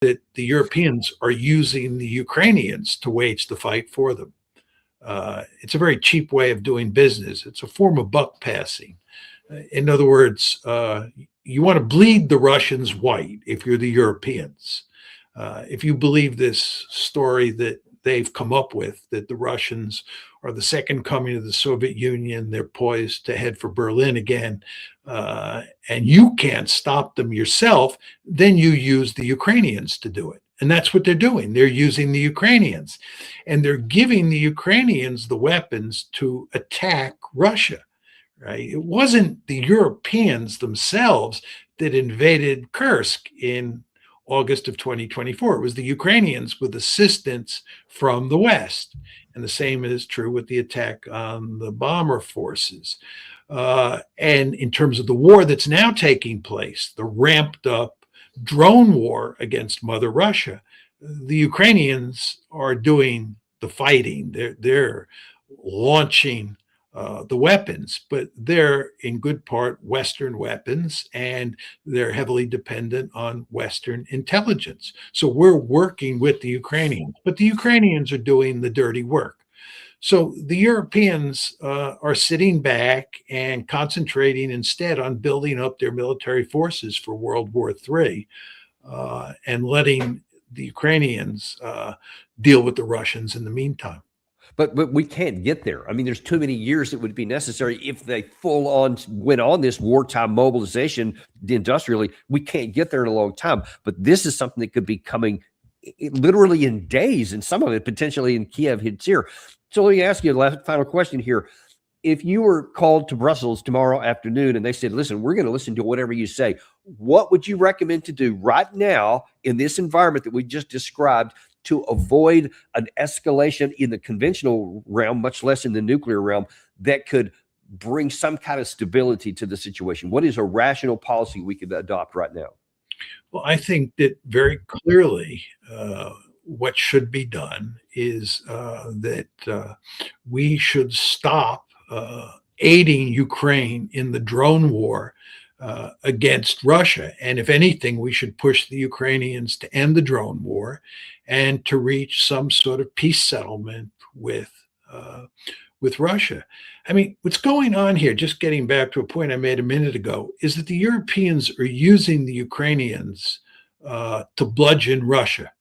that the Europeans are using the Ukrainians to wage the fight for them. It's a very cheap way of doing business. It's a form of buck passing. In other words, you want to bleed the Russians white if you're the Europeans. If you believe this story that they've come up with, that the Russians are the second coming of the Soviet Union, they're poised to head for Berlin again, and you can't stop them yourself, then you use the Ukrainians to do it. And that's what they're doing. They're using the Ukrainians, and they're giving the Ukrainians the weapons to attack Russia. Right? It wasn't the Europeans themselves that invaded Kursk in August of 2024. It was the Ukrainians with assistance from the West. And the same is true with the attack on the bomber forces. And in terms of the war that's now taking place, the ramped up drone war against Mother Russia, the Ukrainians are doing the fighting. They're launching the weapons, but they're in good part Western weapons, and they're heavily dependent on Western intelligence. So we're working with the Ukrainians, but the Ukrainians are doing the dirty work. So the Europeans are sitting back and concentrating instead on building up their military forces for World War III, and letting the Ukrainians deal with the Russians in the meantime. But we can't get there. I mean, there's too many years that would be necessary if they full on went on this wartime mobilization industrially. We can't get there in a long time. But this is something that could be coming literally in days, and some of it potentially in Kiev hits here. So let me ask you a final question here. If you were called to Brussels tomorrow afternoon and they said, listen, we're going to listen to whatever you say, what would you recommend to do right now in this environment that we just described to avoid an escalation in the conventional realm, much less in the nuclear realm, that could bring some kind of stability to the situation? What is a rational policy we could adopt right now? Well, I think that very clearly what should be done is that we should stop aiding Ukraine in the drone war against Russia. And if anything, we should push the Ukrainians to end the drone war and to reach some sort of peace settlement with Russia. I mean, what's going on here, just getting back to a point I made a minute ago, is that the Europeans are using the Ukrainians to bludgeon Russia.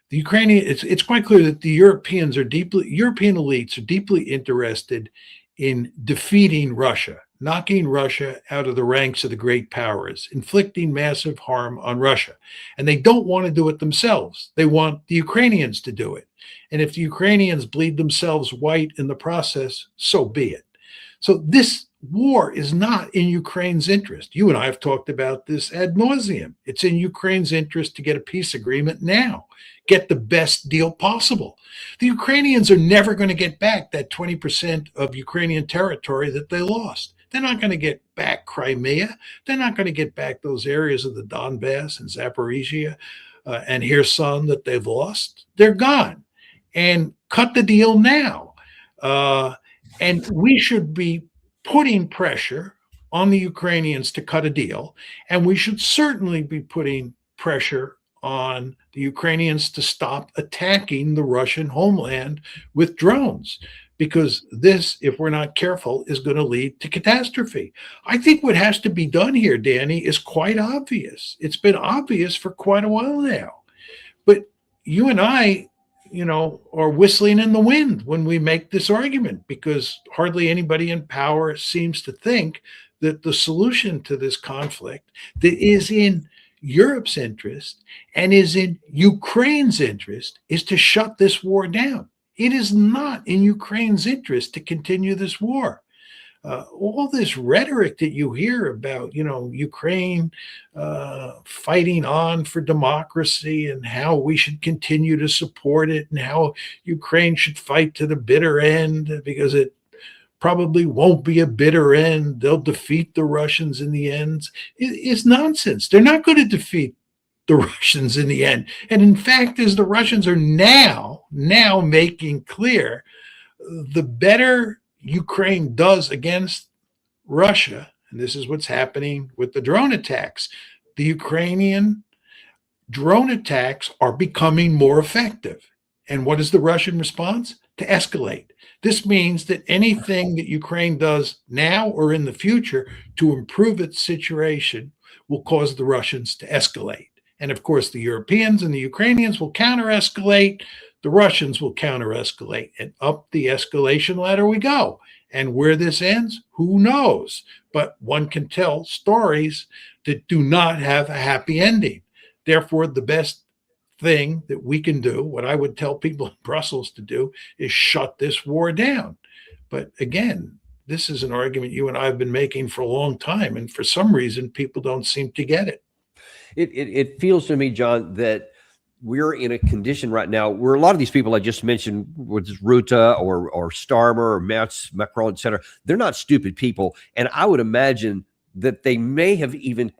The Ukrainian, it's quite clear that the European elites are deeply interested in defeating Russia, knocking Russia out of the ranks of the great powers, inflicting massive harm on Russia. And they don't want to do it themselves. They want the Ukrainians to do it. And if the Ukrainians bleed themselves white in the process, so be it. So this war is not in Ukraine's interest. You and I have talked about this ad nauseum. It's in Ukraine's interest to get a peace agreement now, get the best deal possible. The Ukrainians are never going to get back that 20% of Ukrainian territory that they lost. They're not going to get back Crimea. They're not going to get back those areas of the Donbass and Zaporizhia and Kherson that they've lost. They're gone. And cut the deal now. And we should be putting pressure on the Ukrainians to cut a deal. And we should certainly be putting pressure on the Ukrainians to stop attacking the Russian homeland with drones, because this, if we're not careful, is going to lead to catastrophe. I think what has to be done here, Danny, is quite obvious. It's been obvious for quite a while now. But you and I, are whistling in the wind when we make this argument, because hardly anybody in power seems to think that the solution to this conflict that is in Europe's interest and is in Ukraine's interest is to shut this war down. It is not in Ukraine's interest to continue this war. All this rhetoric that you hear about, Ukraine fighting on for democracy and how we should continue to support it and how Ukraine should fight to the bitter end, because it probably won't be a bitter end. They'll defeat the Russians in the end. It's nonsense. They're not going to defeat the Russians in the end. And in fact, as the Russians are now making clear, the better Ukraine does against Russia, and this is what's happening with the drone attacks, the Ukrainian drone attacks are becoming more effective. And what is the Russian response? To escalate. This means that anything that Ukraine does now or in the future to improve its situation will cause the Russians to escalate. And of course, the Europeans and the Ukrainians will counter escalate. The Russians will counter escalate. And up the escalation ladder we go. And where this ends, who knows? But one can tell stories that do not have a happy ending. Therefore, the best thing that we can do, what I would tell people in Brussels to do, is shut this war down. But again, this is an argument you and I have been making for a long time. And for some reason, people don't seem to get it. It feels to me, John, that we're in a condition right now where a lot of these people I just mentioned, whether it's Ruta or Starmer or Merz, Macron, et cetera, they're not stupid people. And I would imagine that they may have even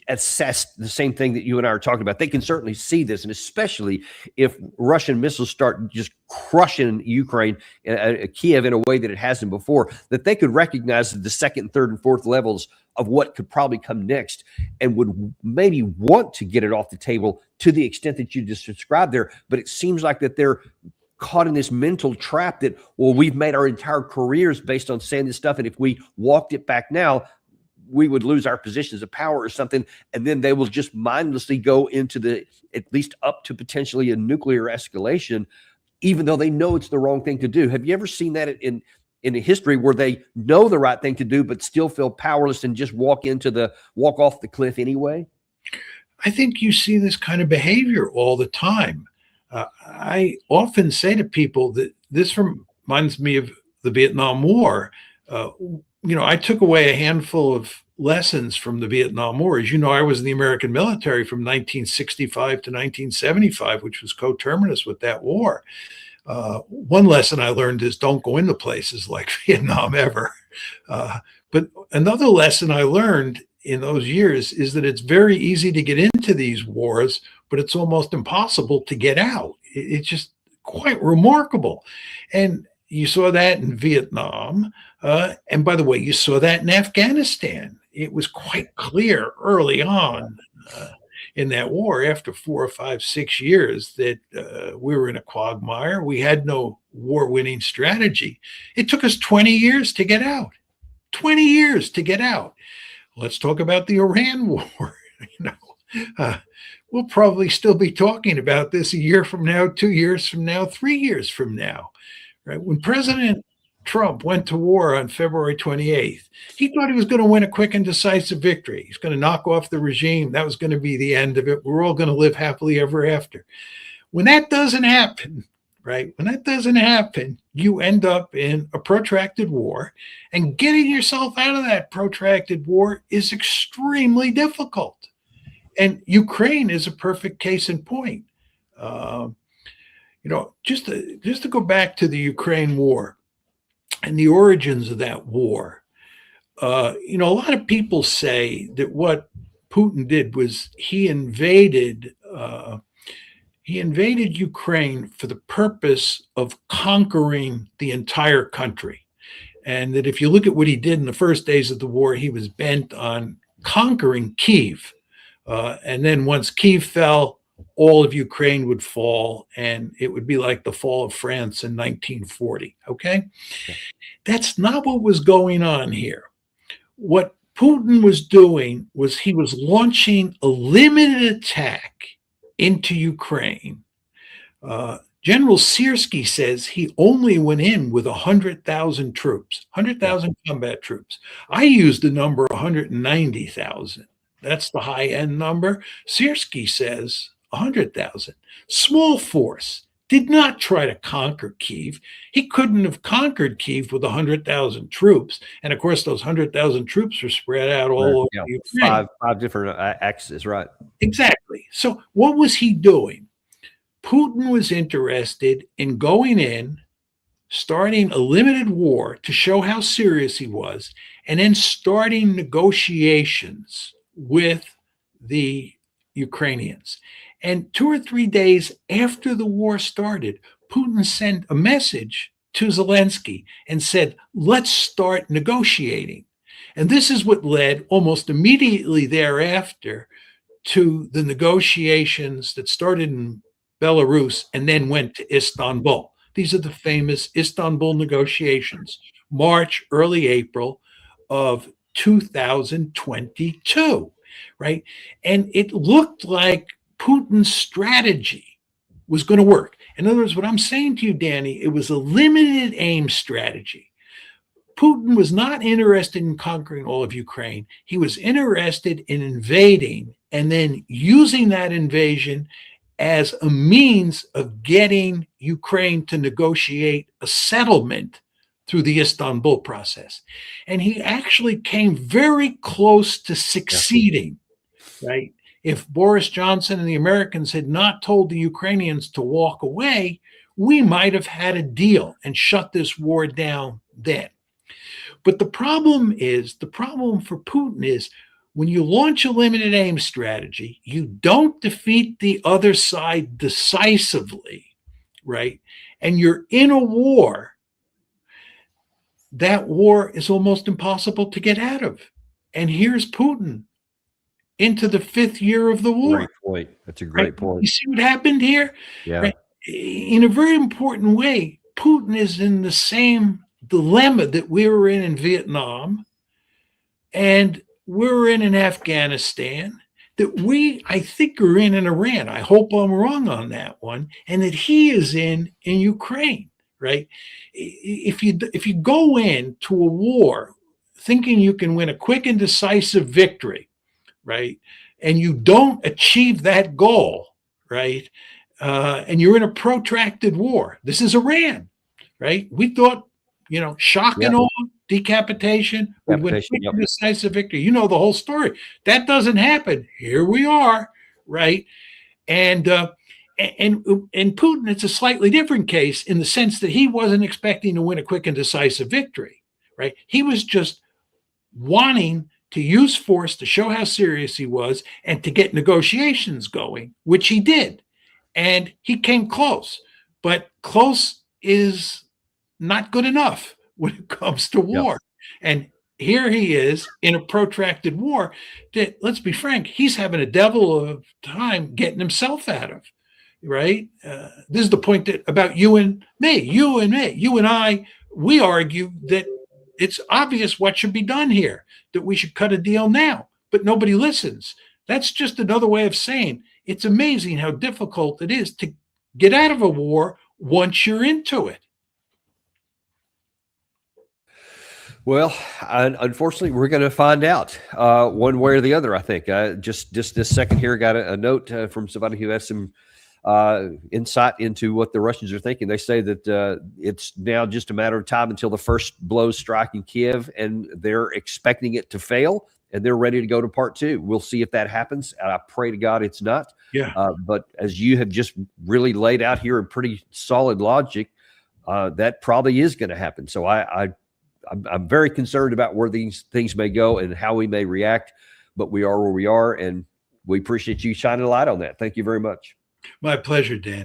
assessed the same thing that you and I are talking about. They can certainly see this, and especially if Russian missiles start just crushing Ukraine, Kiev, in a way that it hasn't before, that they could recognize the second, third, and fourth levels of what could probably come next, and would maybe want to get it off the table to the extent that you just described there. But it seems like that they're caught in this mental trap that, well, we've made our entire careers based on saying this stuff, and if we walked it back now, we would lose our positions of power or something, and then they will just mindlessly go into the, at least up to potentially a nuclear escalation, even though they know it's the wrong thing to do. Have you ever seen that in a history where they know the right thing to do, but still feel powerless and just walk off the cliff anyway? I think you see this kind of behavior all the time. I often say to people that this reminds me of the Vietnam War. I took away a handful of lessons from the Vietnam War. As you know, I was in the American military from 1965 to 1975, which was coterminous with that war. One lesson I learned is don't go into places like Vietnam ever. But another lesson I learned in those years is that it's very easy to get into these wars, but it's almost impossible to get out. It's just quite remarkable. And you saw that in Vietnam. And by the way, you saw that in Afghanistan. It was quite clear early on in that war, after 4 or 5, 6 years, that we were in a quagmire. We had no war-winning strategy. It took us 20 years to get out. 20 years to get out. Let's talk about the Iran war. We'll probably still be talking about this a year from now, 2 years from now, 3 years from now. Right? When President Trump went to war on February 28th, he thought he was going to win a quick and decisive victory. He's going to knock off the regime. That was going to be the end of it. We're all going to live happily ever after. When that doesn't happen, right? When that doesn't happen, you end up in a protracted war, and getting yourself out of that protracted war is extremely difficult. And Ukraine is a perfect case in point. Just to go back to the Ukraine war and the origins of that war, a lot of people say that what Putin did was he invaded Ukraine for the purpose of conquering the entire country. And that if you look at what he did in the first days of the war, he was bent on conquering Kyiv. And then once Kyiv fell, all of Ukraine would fall, and it would be like the fall of France in 1940. Okay? That's not what was going on here. What Putin was doing was he was launching a limited attack into Ukraine. General Sierski says he only went in with 100,000 troops, 100,000 combat troops. I used the number 190,000. That's the high-end number. Sierski says 100,000. Small force. Did not try to conquer Kyiv. He couldn't have conquered Kyiv with 100,000 troops. And of course, those 100,000 troops were spread out all over Ukraine. Five different axes, right? Exactly. So what was he doing? Putin was interested in going in, starting a limited war to show how serious he was, and then starting negotiations with the Ukrainians. And 2 or 3 days after the war started, Putin sent a message to Zelensky and said, let's start negotiating. And this is what led almost immediately thereafter to the negotiations that started in Belarus and then went to Istanbul. These are the famous Istanbul negotiations, March, early April of 2022, right? And it looked like Putin's strategy was going to work. In other words, what I'm saying to you, Danny, it was a limited aim strategy. Putin was not interested in conquering all of Ukraine. He was interested in invading and then using that invasion as a means of getting Ukraine to negotiate a settlement through the Istanbul process. And he actually came very close to succeeding, right? If Boris Johnson and the Americans had not told the Ukrainians to walk away, we might have had a deal and shut this war down then. But the problem for Putin is when you launch a limited aim strategy, you don't defeat the other side decisively, right? And you're in a war. That war is almost impossible to get out of. And here's Putin into the 5th year of the war. Great point. That's a great point. You see what happened here? Yeah. Right? In a very important way, Putin is in the same dilemma that we were in Vietnam and we're in Afghanistan, that I think are in Iran. I hope I'm wrong on that one. And that he is in Ukraine, right? If you go into a war thinking you can win a quick and decisive victory, right, and you don't achieve that goal, right, and you're in a protracted war. This is Iran, right? We thought, shock and awe, decapitation, we win a quick and decisive victory. You know the whole story. That doesn't happen. Here we are, right? And Putin, it's a slightly different case in the sense that he wasn't expecting to win a quick and decisive victory, right? He was just wanting to use force to show how serious he was and to get negotiations going, which he did. And he came close, but close is not good enough when it comes to war. Yep. And here he is in a protracted war that, let's be frank, he's having a devil of time getting himself out of, right? This is the point about you and I, we argue that it's obvious what should be done here, that we should cut a deal now, but nobody listens. That's just another way of saying it's amazing how difficult it is to get out of a war once you're into it. Well, unfortunately, we're going to find out one way or the other, I think. Just this second here, got a note from somebody who has some insight into what the Russians are thinking. They say that it's now just a matter of time until the first blows strike in Kiev, and they're expecting it to fail, and they're ready to go to part 2. We'll see if that happens. I pray to God it's not. Yeah. But as you have just really laid out here in pretty solid logic, that probably is going to happen. So I'm very concerned about where these things may go and how we may react, but we are where we are, and we appreciate you shining a light on that. Thank you very much. My pleasure, Dan.